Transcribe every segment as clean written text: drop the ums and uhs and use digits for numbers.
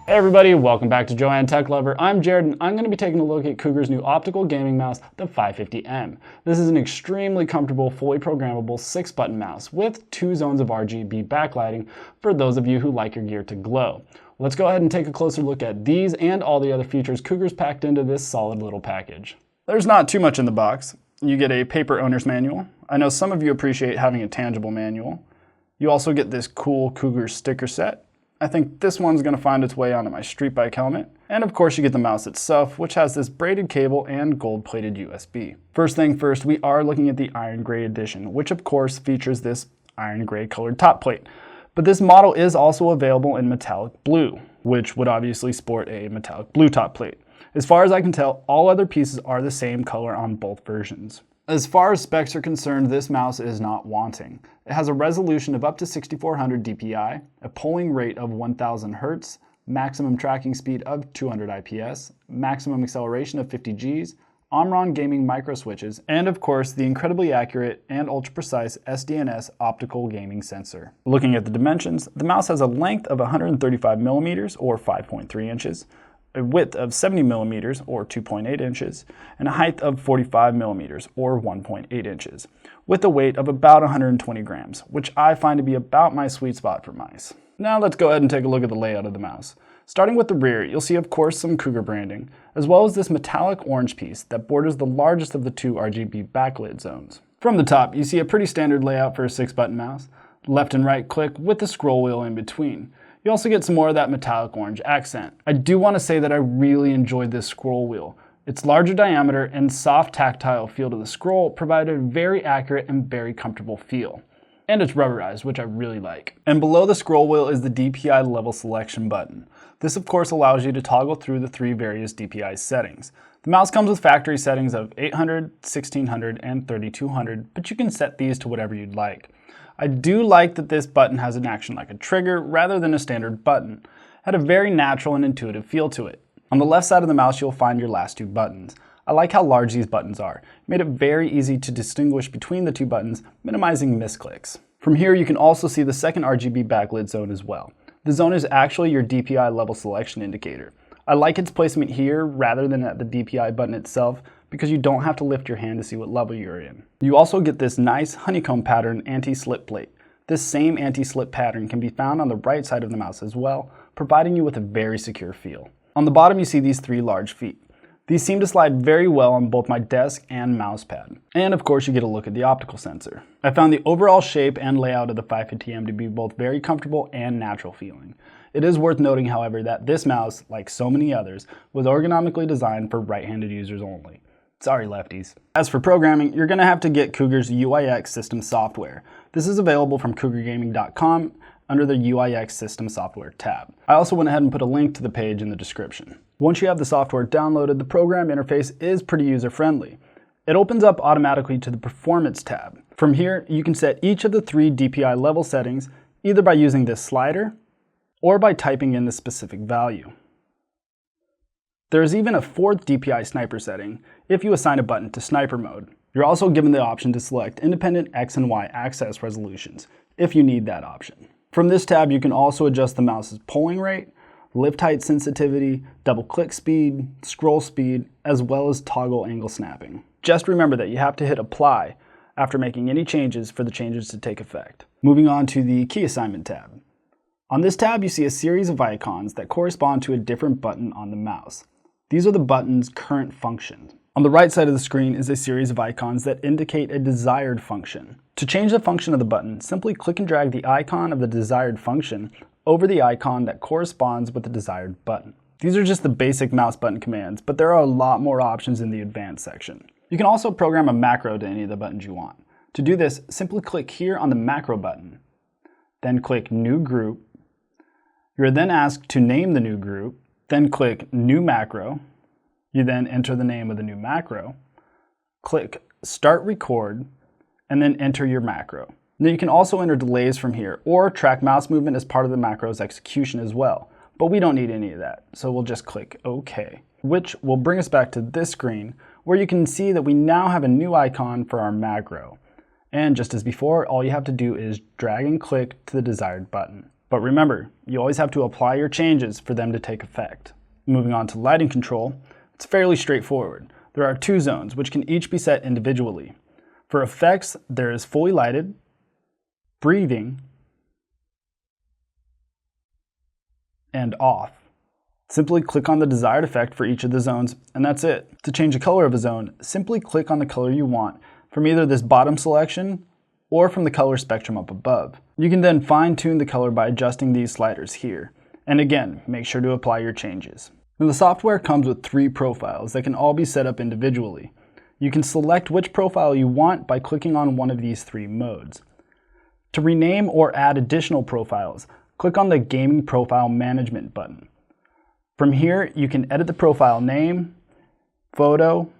Hey everybody, welcome back to JoanneTechLover. I'm Jared and I'm going to be taking a look at Cougar's new optical gaming mouse, the 550M. This is an extremely comfortable, fully programmable 6-button mouse with 2 zones of RGB backlighting for those of you who like your gear to glow. Let's go ahead and take a closer look at these and all the other features Cougar's packed into this solid little package. There's not too much in the box. You get a paper owner's manual. I know some of you appreciate having a tangible manual. You also get this cool Cougar sticker set. I think this one's going to find its way onto my street bike helmet. And of course you get the mouse itself, which has this braided cable and gold-plated USB. First thing first, we are looking at the iron gray edition, which of course features this iron gray colored top plate. But this model is also available in metallic blue, which would obviously sport a metallic blue top plate. As far as I can tell, all other pieces are the same color on both versions. As far as specs are concerned, this mouse is not wanting. It has a resolution of up to 6400 dpi, a polling rate of 1000 Hz, maximum tracking speed of 200 IPS, maximum acceleration of 50 Gs, Omron gaming micro switches, and of course the incredibly accurate and ultra precise SDNS optical gaming sensor. Looking at the dimensions, the mouse has a length of 135 millimeters or 5.3 inches, a width of 70 millimeters or 2.8 inches, and a height of 45 millimeters or 1.8 inches, with a weight of about 120 grams, which I find to be about my sweet spot for mice. Now let's go ahead and take a look at the layout of the mouse. Starting with the rear, you'll see of course some Cougar branding, as well as this metallic orange piece that borders the largest of the 2 RGB backlit zones. From the top, you see a pretty standard layout for a 6-button mouse, left and right click with the scroll wheel in between. You also get some more of that metallic orange accent. I do want to say that I really enjoyed this scroll wheel. Its larger diameter and soft tactile feel to the scroll provided a very accurate and very comfortable feel. And it's rubberized, which I really like. And below the scroll wheel is the DPI level selection button. This of course allows you to toggle through the 3 various DPI settings. The mouse comes with factory settings of 800, 1600, and 3200, but you can set these to whatever you'd like. I do like that this button has an action like a trigger rather than a standard button. It had a very natural and intuitive feel to it. On the left side of the mouse you'll find your last 2 buttons. I like how large these buttons are. It made it very easy to distinguish between the 2 buttons, minimizing misclicks. From here you can also see the second RGB backlit zone as well. The zone is actually your DPI level selection indicator. I like its placement here rather than at the DPI button itself because you don't have to lift your hand to see what level you're in. You also get this nice honeycomb pattern anti-slip plate. This same anti-slip pattern can be found on the right side of the mouse as well, providing you with a very secure feel. On the bottom you see these 3 large feet. These seem to slide very well on both my desk and mouse pad. And of course you get a look at the optical sensor. I found the overall shape and layout of the 550M to be both very comfortable and natural feeling. It is worth noting, however, that this mouse, like so many others, was ergonomically designed for right-handed users only. Sorry lefties. As for programming, you're going to have to get Cougar's UIX system software. This is available from cougargaming.com under the UIX system software tab. I also went ahead and put a link to the page in the description. Once you have the software downloaded, the program interface is pretty user-friendly. It opens up automatically to the Performance tab. From here, you can set each of the 3 DPI level settings either by using this slider or by typing in the specific value. There is even a 4th DPI sniper setting if you assign a button to sniper mode. You're also given the option to select independent X and Y access resolutions if you need that option. From this tab, you can also adjust the mouse's polling rate, lift height sensitivity, double click speed, scroll speed, as well as toggle angle snapping. Just remember that you have to hit apply after making any changes for the changes to take effect. Moving on to the key assignment tab. On this tab, you see a series of icons that correspond to a different button on the mouse. These are the button's current functions. On the right side of the screen is a series of icons that indicate a desired function. To change the function of the button, simply click and drag the icon of the desired function over the icon that corresponds with the desired button. These are just the basic mouse button commands, but there are a lot more options in the advanced section. You can also program a macro to any of the buttons you want. To do this, simply click here on the macro button, then click New Group. You're then asked to name the new group, then click New Macro. You then enter the name of the new macro, click Start Record, and then enter your macro. Now you can also enter delays from here or track mouse movement as part of the macro's execution as well, but we don't need any of that, so we'll just click OK, which will bring us back to this screen where you can see that we now have a new icon for our macro. And just as before, all you have to do is drag and click to the desired button. But remember, you always have to apply your changes for them to take effect. Moving on to lighting control, it's fairly straightforward. There are 2 zones, which can each be set individually. For effects, there is fully lighted, breathing, and off. Simply click on the desired effect for each of the zones, and that's it. To change the color of a zone, simply click on the color you want from either this bottom selection or from the color spectrum up above. You can then fine-tune the color by adjusting these sliders here. And again, make sure to apply your changes. Now, the software comes with 3 profiles that can all be set up individually. You can select which profile you want by clicking on one of these 3 modes. To rename or add additional profiles, click on the Gaming Profile Management button. From here, you can edit the profile name, photo,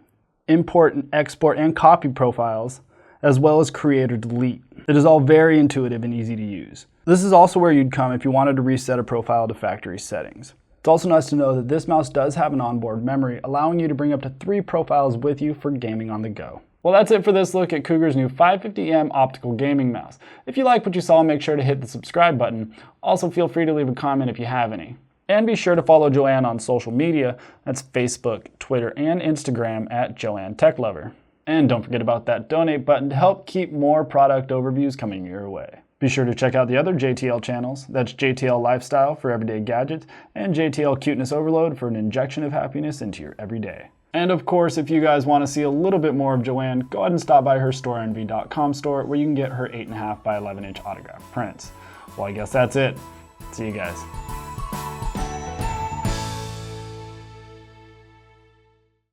import and export and copy profiles, as well as create or delete. It is all very intuitive and easy to use. This is also where you'd come if you wanted to reset a profile to factory settings. It's also nice to know that this mouse does have an onboard memory, allowing you to bring up to 3 profiles with you for gaming on the go. Well, that's it for this look at Cougar's new 550M Optical gaming mouse. If you like what you saw, make sure to hit the subscribe button. Also, feel free to leave a comment if you have any. And be sure to follow Joanne on social media. That's Facebook, Twitter, and Instagram at JoanneTechLover. And don't forget about that donate button to help keep more product overviews coming your way. Be sure to check out the other JTL channels. That's JTL Lifestyle for everyday gadgets and JTL Cuteness Overload for an injection of happiness into your everyday. And of course, if you guys want to see a little bit more of Joanne, go ahead and stop by her StoreNV.com store where you can get her 8.5 by 11 inch autograph prints. Well, I guess that's it. See you guys.